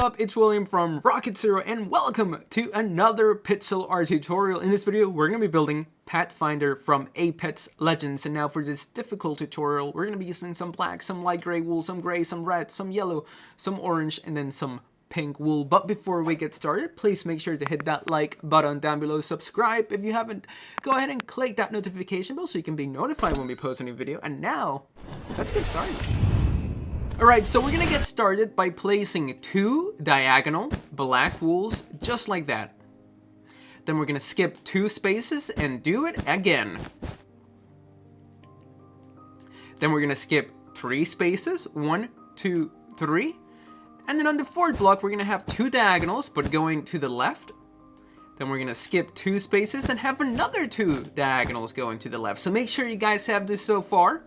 up? It's William from Rocket Zero and welcome to another pixel art tutorial. In this video, we're going to be building Pathfinder from Apex Legends. And now for this difficult tutorial, we're going to be using some black, some light gray wool, some gray, some red, some yellow, some orange, and then some pink wool. But before we get started, please make sure to hit that like button down below, subscribe if you haven't, go ahead and click that notification bell so you can be notified when we post a new video. And now, let's get started. Alright, so we're gonna get started by placing 2 diagonal black wools just like that. Then we're gonna skip 2 spaces and do it again. Then we're gonna skip 3 spaces, 1, 2, 3. And then on the 4th block, we're gonna have 2 diagonals, but going to the left. Then we're gonna skip 2 spaces and have another 2 diagonals going to the left. So make sure you guys have this so far.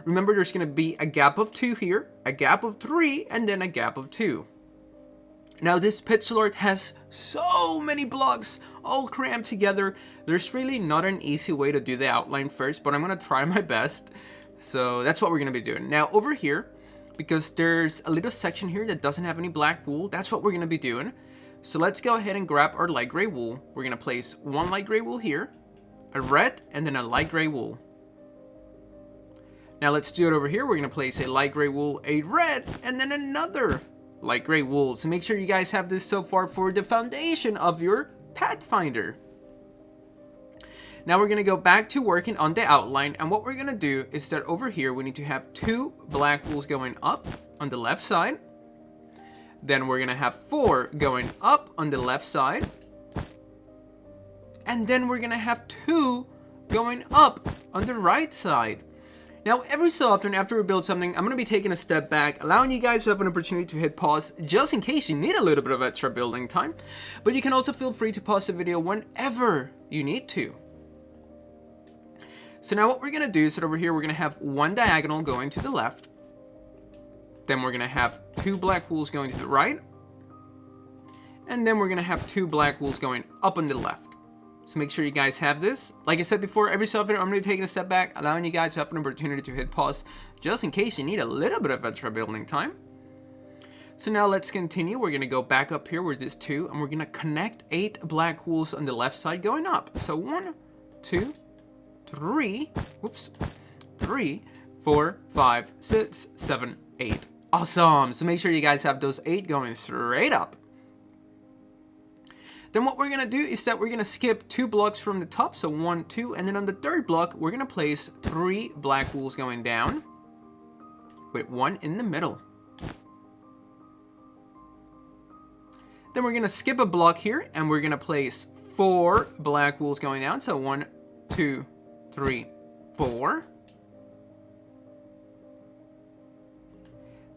Remember, there's going to be a gap of 2 here, a gap of 3, and then a gap of 2. Now, this pixel art has so many blocks all crammed together. There's really not an easy way to do the outline first, but I'm going to try my best. So that's what we're going to be doing. Now, over here, because there's a little section here that doesn't have any black wool, that's what we're going to be doing. So let's go ahead and grab our light gray wool. We're going to place 1 light gray wool here, a red, and then a light gray wool. Now let's do it over here. We're going to place a light gray wool, a red, and then another light gray wool. So make sure you guys have this so far for the foundation of your Pathfinder. Now we're going to go back to working on the outline. And what we're going to do is that over here, we need to have 2 black wools going up on the left side. Then we're going to have 4 going up on the left side. And then we're going to have 2 going up on the right side. Now, every so often after we build something, I'm going to be taking a step back, allowing you guys to have an opportunity to hit pause just in case you need a little bit of extra building time. But you can also feel free to pause the video whenever you need to. So now what we're going to do is that over here, we're going to have 1 diagonal going to the left. Then we're going to have 2 black wools going to the right. And then we're going to have 2 black wools going up on the left. So make sure you guys have this. Like I said before, every so often I'm going to be taking a step back, allowing you guys to have an opportunity to hit pause just in case you need a little bit of extra building time. So now let's continue. We're going to go back up here with this 2, and we're going to connect 8 black wools on the left side going up. So 1, 2, 3, 3, 4, 5, 6, 7, 8. Awesome. So make sure you guys have those 8 going straight up. Then what we're going to do is that we're going to skip 2 blocks from the top, so 1, 2, and then on the 3rd block, we're going to place 3 black wools going down with 1 in the middle. Then we're going to skip a block here, and we're going to place 4 black wools going down, so 1, 2, 3, 4.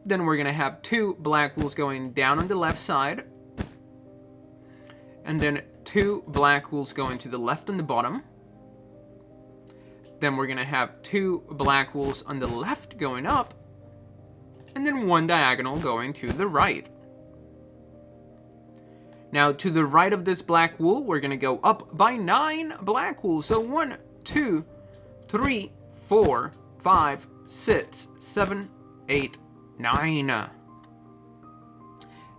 Then we're going to have 2 black wools going down on the left side. And then 2 black wools going to the left on the bottom. Then we're going to have 2 black wools on the left going up. And then 1 diagonal going to the right. Now to the right of this black wool, we're going to go up by 9 black wools. So 1, 2, 3, 4, 5, 6, 7, 8, 9.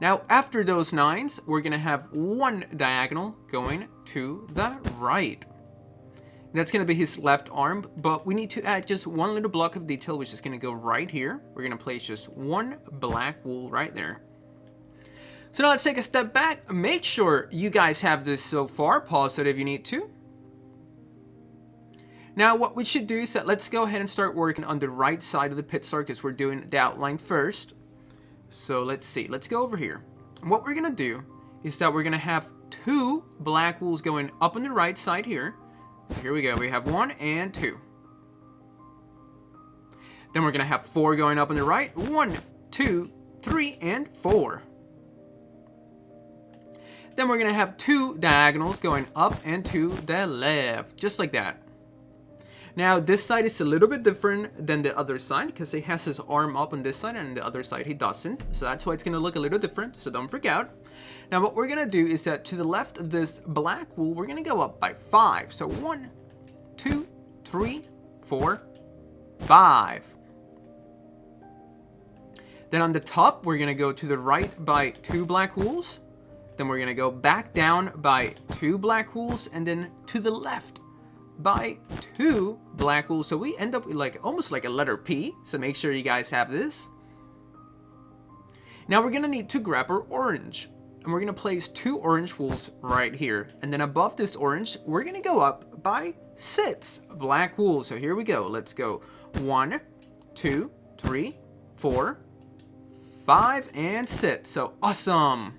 Now, after those 9s, we're going to have 1 diagonal going to the right. That's going to be his left arm, but we need to add just 1 little block of detail, which is going to go right here. We're going to place just 1 black wool right there. So now let's take a step back. Make sure you guys have this so far. Pause it if you need to. Now, what we should do is that let's go ahead and start working on the right side of the pixel art because we're doing the outline first. So let's see, let's go over here. And what we're going to do is that we're going to have 2 black wools going up on the right side here. So here we go, we have 1 and 2. Then we're going to have 4 going up on the right. 1, 2, 3, and 4. Then we're going to have 2 diagonals going up and to the left, just like that. Now, this side is a little bit different than the other side because he has his arm up on this side and on the other side he doesn't. So that's why it's going to look a little different, so don't freak out. Now, what we're going to do is that to the left of this black wool, we're going to go up by 5. So 1, 2, 3, 4, 5. Then on the top, we're going to go to the right by 2 black wools. Then we're going to go back down by 2 black wools, and then to the left by 2 black wools. So we end up with like almost like a letter P. So make sure you guys have this. Now we're going to need to grab our orange. And we're going to place 2 orange wools right here. And then above this orange, we're going to go up by 6 black wools. So here we go. Let's go 1, 2, 3, 4, 5, and 6. So awesome.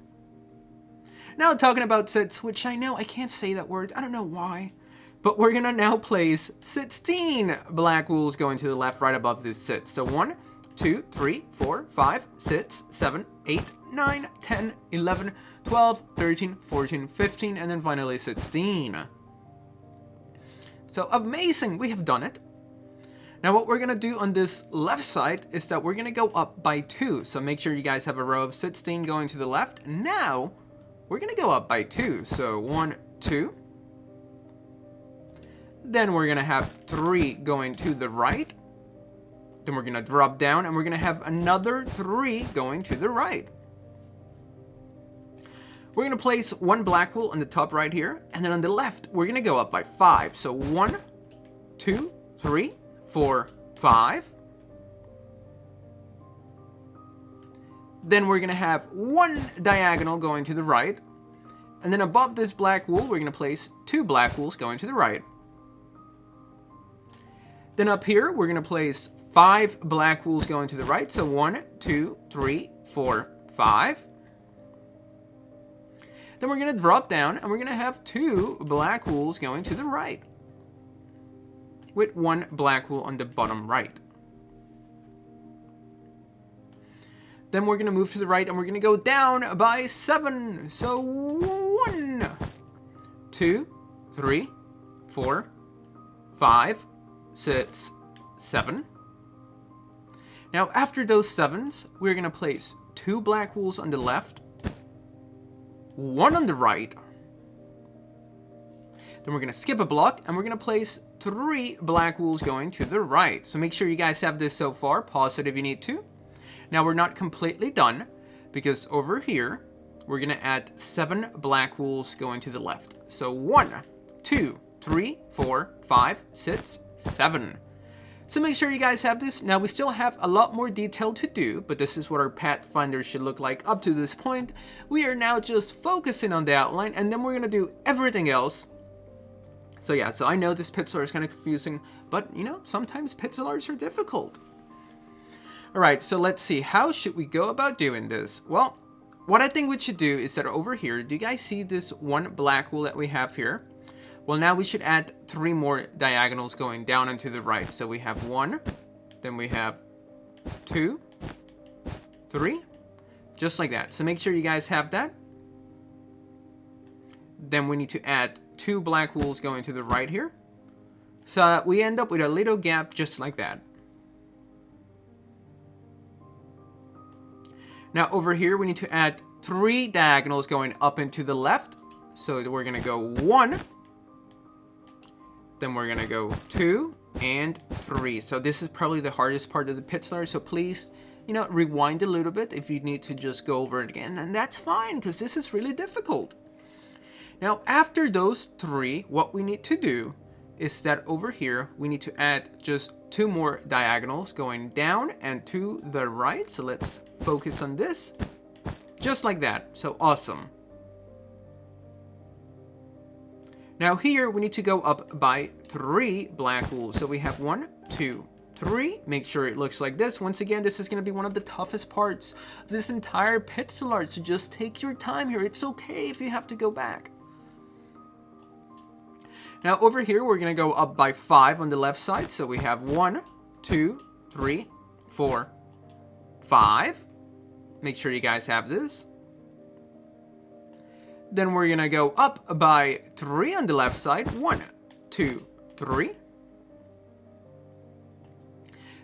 Now talking about sits, which I know I can't say that word. I don't know why. But we're going to now place 16 black wools going to the left right above this sit. So 1, 2, 3, 4, 5, 6, 7, 8, 9, 10, 11, 12, 13, 14, 15, and then finally 16. So amazing, we have done it. Now what we're going to do on this left side is that we're going to go up by 2. So make sure you guys have a row of 16 going to the left. Now we're going to go up by 2. So 1, 2. Then we're going to have 3 going to the right. Then we're going to drop down and we're going to have another 3 going to the right. We're going to place 1 black wool on the top right here. And then on the left, we're going to go up by 5. So 1, 2, 3, 4, 5. Then we're going to have 1 diagonal going to the right. And then above this black wool, we're going to place 2 black wools going to the right. Then up here, we're going to place 5 black wools going to the right. So 1, 2, 3, 4, 5. Then we're going to drop down and we're going to have 2 black wools going to the right. With 1 black wool on the bottom right. Then we're going to move to the right and we're going to go down by 7. So 1, 2, 3, 4, 5, 6, 7. Now after those 7s, we're going to place 2 black wools on the left, 1 on the right. Then we're going to skip a block and we're going to place 3 black wools going to the right. So make sure you guys have this so far. Pause it if you need to. Now we're not completely done because over here, we're going to add 7 black wools going to the left. So 1, 2, 3, 4, 5, 6, 7. So make sure you guys have this. Now we still have a lot more detail to do, but this is what our Pathfinder should look like up to this point. We are now just focusing on the outline and then we're going to do everything else. So yeah, so I know this pixel art is kind of confusing, but you know, sometimes pixel arts are difficult. Alright, so let's see, how should we go about doing this? Well, what I think we should do is that over here, do you guys see this 1 black wool that we have here? Well, now we should add 3 more diagonals going down and to the right. So we have 1, then we have 2, 3, just like that. So make sure you guys have that. Then we need to add 2 black wools going to the right here. So we end up with a little gap just like that. Now over here, we need to add 3 diagonals going up and to the left. So we're going to go 1. Then we're going to go 2 and 3. So this is probably the hardest part of the pixel art. So please, you know, rewind a little bit if you need to just go over it again. And that's fine because this is really difficult. Now, after those 3, what we need to do is that over here, we need to add just 2 more diagonals going down and to the right. So let's focus on this. Just like that. So awesome. Now here, we need to go up by 3 black wools. So we have 1, 2, 3. Make sure it looks like this. Once again, this is going to be one of the toughest parts of this entire pixel art. So just take your time here. It's okay if you have to go back. Now over here, we're going to go up by 5 on the left side. So we have 1, 2, 3, 4, 5. Make sure you guys have this. Then we're going to go up by 3 on the left side. 1, 2, 3.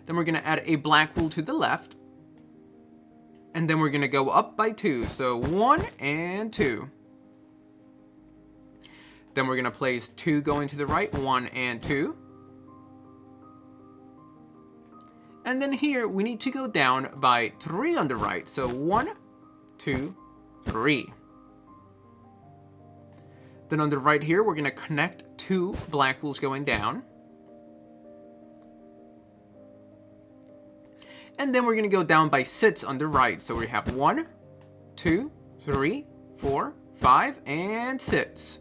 Then we're going to add a black wool to the left. And then we're going to go up by 2. So 1 and 2. Then we're going to place 2 going to the right. 1 and 2. And then here, we need to go down by 3 on the right. So 1, 2, 3. Then on the right here, we're going to connect 2 black wools going down. And then we're going to go down by 6 on the right. So we have 1, 2, 3, 4, 5, and 6.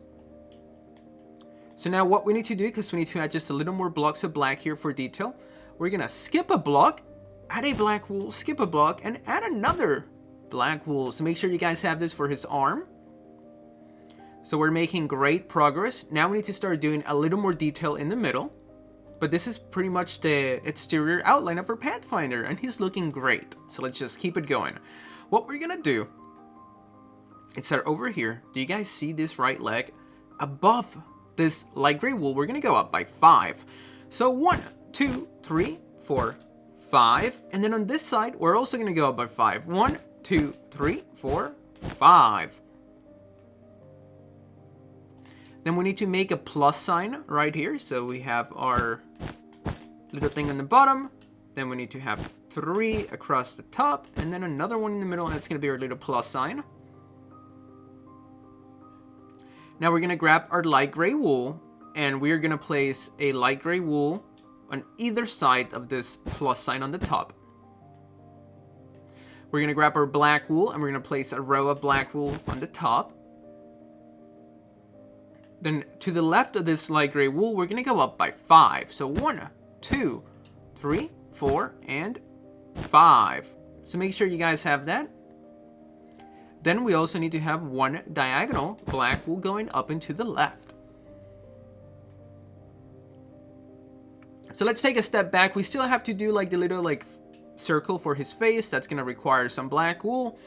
So now what we need to do, because we need to add just a little more blocks of black here for detail, we're going to skip a block, add a black wool, skip a block, and add another black wool. So make sure you guys have this for his arm. So we're making great progress. Now we need to start doing a little more detail in the middle. But this is pretty much the exterior outline of our Pathfinder, and he's looking great. So let's just keep it going. What we're going to do is start over here. Do you guys see this right leg? Above this light gray wool, we're going to go up by 5. So 1, 2, 3, 4, 5. And then on this side, we're also going to go up by 5. 1, 2, 3, 4, 5. Then we need to make a plus sign right here. So we have our little thing on the bottom. Then we need to have 3 across the top. And then another one in the middle. And that's going to be our little plus sign. Now we're going to grab our light gray wool. And we're going to place a light gray wool on either side of this plus sign on the top. We're going to grab our black wool. And we're going to place a row of black wool on the top. Then to the left of this light gray wool, we're going to go up by 5. So 1, 2, 3, 4, and 5. So make sure you guys have that. Then we also need to have 1 diagonal black wool going up and to the left. So let's take a step back. We still have to do like the little circle for his face. That's going to require some black wool.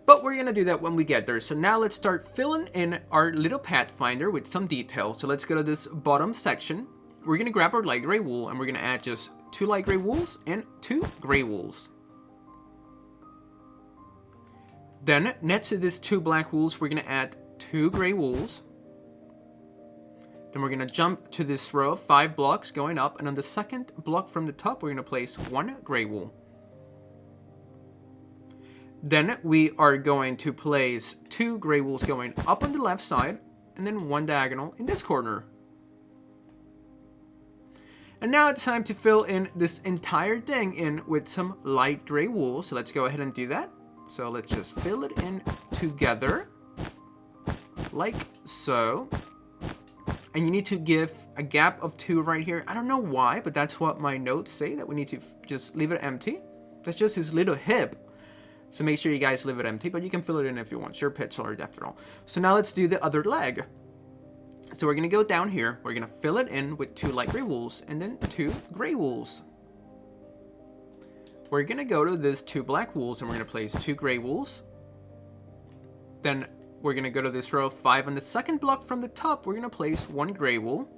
But we're going to do that when we get there. So now let's start filling in our little Pathfinder with some detail. So let's go to this bottom section. We're going to grab our light gray wool and we're going to add just 2 light gray wools and 2 gray wools. Then next to these 2 black wools, we're going to add 2 gray wools. Then we're going to jump to this row of 5 blocks going up. And on the second block from the top, we're going to place 1 gray wool. Then we are going to place 2 gray wools going up on the left side, and then 1 diagonal in this corner. And now it's time to fill in this entire thing in with some light gray wool. So let's go ahead and do that. So let's just fill it in together, like so. And you need to give a gap of 2 right here. I don't know why, but that's what my notes say, that we need to just leave it empty. That's just his little hip. So make sure you guys leave it empty, but you can fill it in if you want. Your pitch art after all. So now let's do the other leg. So we're going to go down here. We're going to fill it in with 2 light gray wools and then 2 gray wools. We're going to go to this 2 black wools and we're going to place 2 gray wools. Then we're going to go to this row of 5. On the second block from the top, we're going to place 1 gray wool.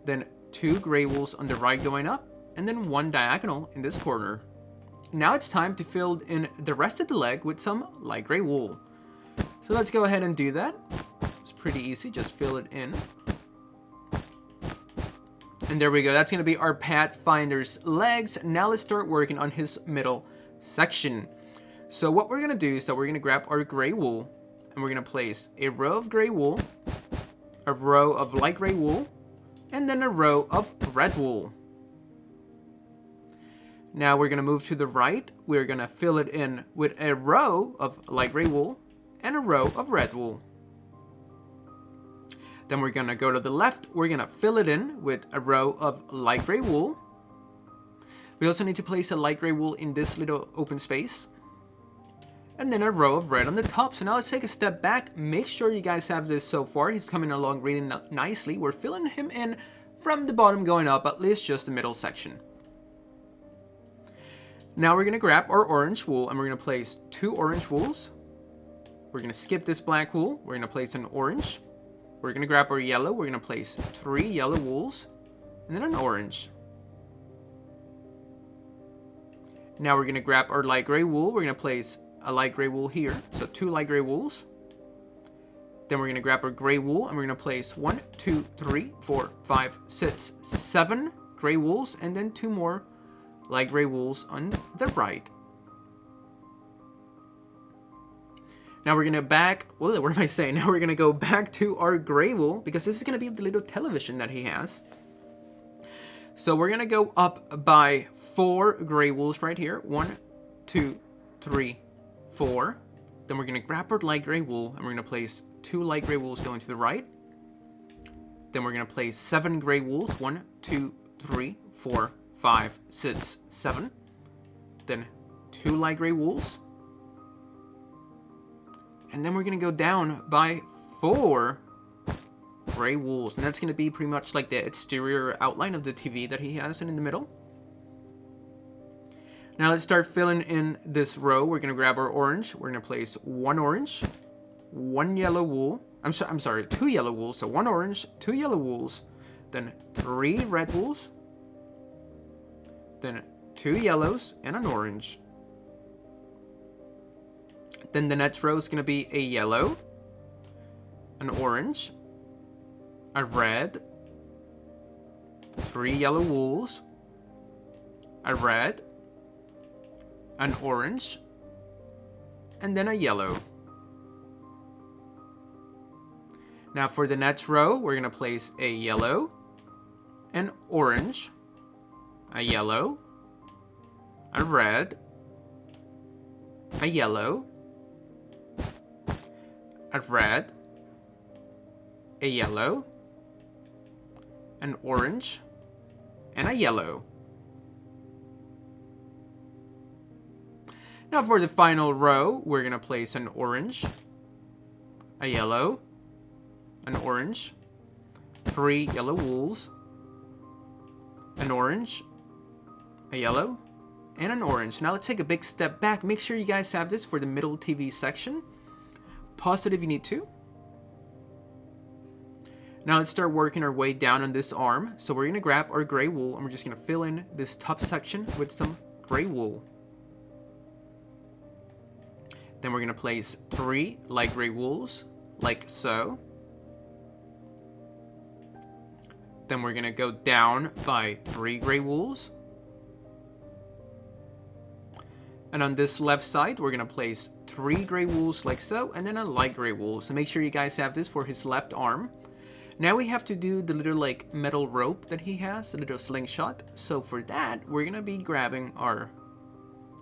Then 2 gray wools on the right going up. And then 1 diagonal in this corner. Now it's time to fill in the rest of the leg with some light gray wool. So let's go ahead and do that. It's pretty easy, just fill it in. And there we go, that's going to be our Pathfinder's legs. Now let's start working on his middle section. So what we're going to do is that we're going to grab our gray wool and we're going to place a row of gray wool, a row of light gray wool, and then a row of red wool. Now we're going to move to the right. We're going to fill it in with a row of light gray wool and a row of red wool. Then we're going to go to the left. We're going to fill it in with a row of light gray wool. We also need to place a light gray wool in this little open space. And then a row of red on the top. So now let's take a step back. Make sure you guys have this so far. He's coming along really nicely. We're filling him in from the bottom going up, at least just the middle section. Now we're going to grab our orange wool and we're going to place 2 orange wools. We're going to skip this black wool. We're going to place an orange. We're going to grab our yellow. We're going to place 3 yellow wools and then an orange. Now we're going to grab our light gray wool. We're going to place a light gray wool here. So 2 light gray wools. Then we're going to grab our gray wool and we're going to place 1, 2, 3, 4, 5, 6, 7 gray wools and then 2 more light gray wools on the right. Now we're gonna what am I saying? Now we're gonna go back to our gray wool, because this is gonna be the little television that he has. So we're gonna go up by 4 gray wools right here. 1, 2, 3, 4. Then we're gonna grab our light gray wool, and we're gonna place 2 light gray wools going to the right. Then we're gonna place 7 gray wools. 1, 2, 3, 4, 5, 6, 7. Then 2 light gray wools. And then we're gonna go down by 4 gray wools. And that's gonna be pretty much like the exterior outline of the TV that he has in the middle. Now let's start filling in this row. We're gonna grab our orange. We're gonna place 1 orange, 1 yellow wool. I'm sorry, 2 yellow wools. So 1 orange, 2 yellow wools, then 3 red wools, then 2 yellows and an orange. Then the next row is going to be a yellow, an orange, a red, 3 yellow wools, a red, an orange, and then a yellow. Now for the next row, we're going to place a yellow, an orange, a yellow, a red, a yellow, a red, a yellow, an orange, and a yellow. Now for the final row, we're going to place an orange, a yellow, an orange, 3 yellow wools, an orange, a yellow, and an orange. Now let's take a big step back. Make sure you guys have this for the middle TV section. Pause it if you need to. Now let's start working our way down on this arm. So we're going to grab our gray wool, and we're just going to fill in this top section with some gray wool. Then we're going to place 3 light gray wools, like so. Then we're going to go down by 3 gray wools. And on this left side, we're going to place 3 gray wools like so, and then a light gray wool. So make sure you guys have this for his left arm. Now we have to do the little like metal rope that he has, the little slingshot. So for that, we're going to be grabbing our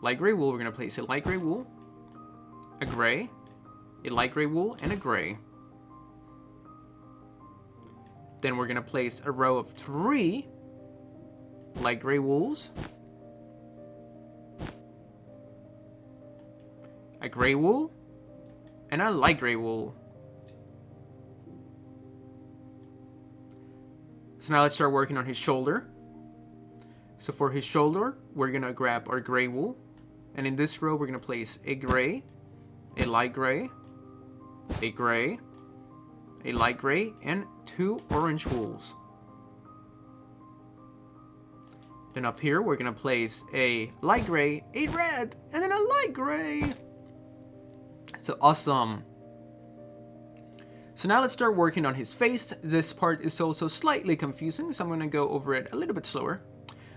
light gray wool. We're going to place a light gray wool, a gray, a light gray wool, and a gray. Then we're going to place a row of 3 light gray wools, a gray wool, and a light gray wool. So now let's start working on his shoulder. So for his shoulder, we're going to grab our gray wool. And in this row, we're going to place a gray, a light gray, a gray, a light gray, and 2 orange wools. Then up here, we're going to place a light gray, a red, and then a light gray. So awesome. So now let's start working on his face. This part is also slightly confusing, so I'm going to go over it a little bit slower.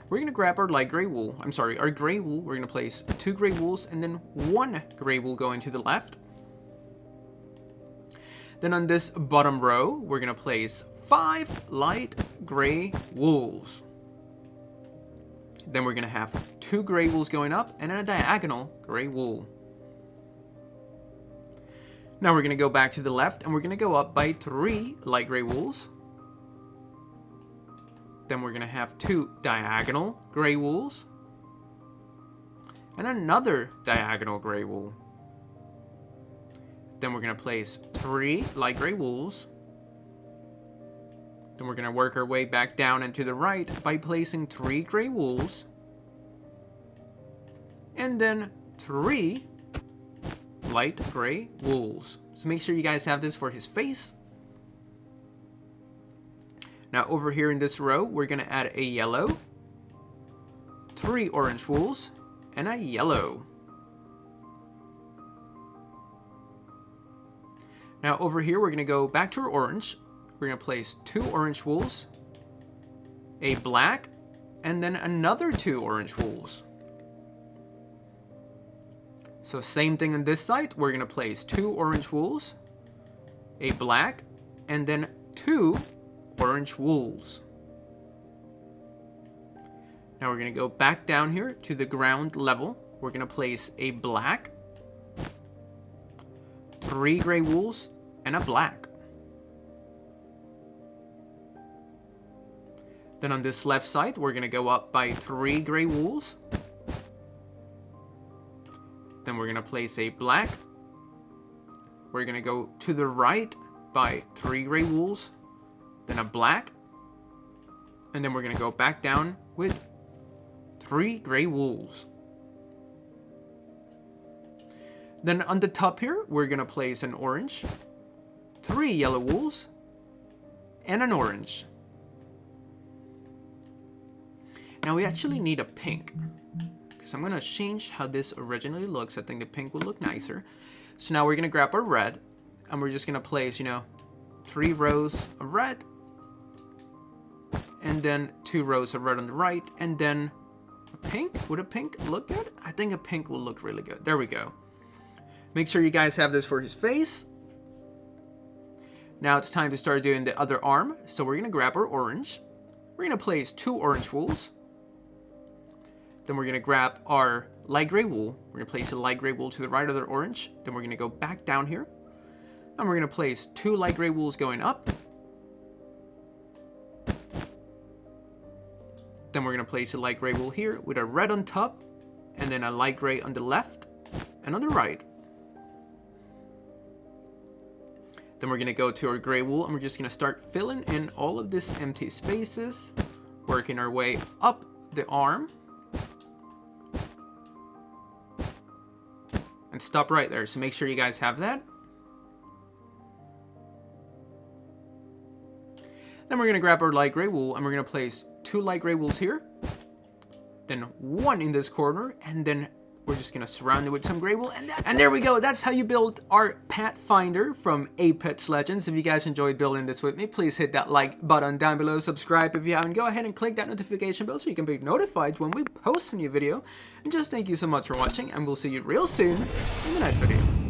We're going to grab our light gray wool. Our gray wool. We're going to place 2 gray wools and then 1 gray wool going to the left. Then on this bottom row, we're going to place 5 light gray wools. Then we're going to have 2 gray wools going up and then a diagonal gray wool. Now we're going to go back to the left, and we're going to go up by 3 light gray wools. Then we're going to have 2 diagonal gray wools. And another diagonal gray wool. Then we're going to place 3 light gray wools. Then we're going to work our way back down and to the right by placing 3 gray wools. And then 3 light gray wools. So make sure you guys have this for his face. Now over here in this row, we're going to add a yellow, 3 orange wools, and a yellow. Now over here, we're going to go back to our orange. We're going to place 2 orange wools, a black, and then another 2 orange wools. So same thing on this side, we're gonna place 2 orange wools, a black, and then 2 orange wools. Now we're gonna go back down here to the ground level. We're gonna place a black, 3 gray wools, and a black. Then on this left side, we're gonna go up by 3 gray wools. Then we're gonna place a black. We're gonna go to the right by 3 gray wools, then a black, and then we're gonna go back down with 3 gray wools. Then on the top here, we're gonna place an orange, 3 yellow wools, and an orange. Now we actually need a pink, because I'm gonna change how this originally looks. I think the pink will look nicer. So now we're gonna grab our red, and we're just gonna place, 3 rows of red, and then 2 rows of red on the right, and then a pink. Would a pink look good? I think a pink will look really good. There we go. Make sure you guys have this for his face. Now it's time to start doing the other arm. So we're gonna grab our orange. We're gonna place 2 orange wools. Then we're gonna grab our light gray wool. We're gonna place a light gray wool to the right of the orange. Then we're gonna go back down here. And we're gonna place 2 light gray wools going up. Then we're gonna place a light gray wool here with a red on top, and then a light gray on the left and on the right. Then we're gonna go to our gray wool, and we're just gonna start filling in all of these empty spaces, working our way up the arm. And stop right there, so make sure you guys have that. Then we're gonna grab our light gray wool, and we're gonna place 2 light gray wools here, then 1 in this corner, and then we're just gonna surround it with some gray wool, and there we go. That's how you build our Pathfinder from Apex Legends. If you guys enjoyed building this with me, please hit that like button down below, subscribe if you haven't, go ahead and click that notification bell so you can be notified when we post a new video. And just thank you so much for watching, and we'll see you real soon in the next video.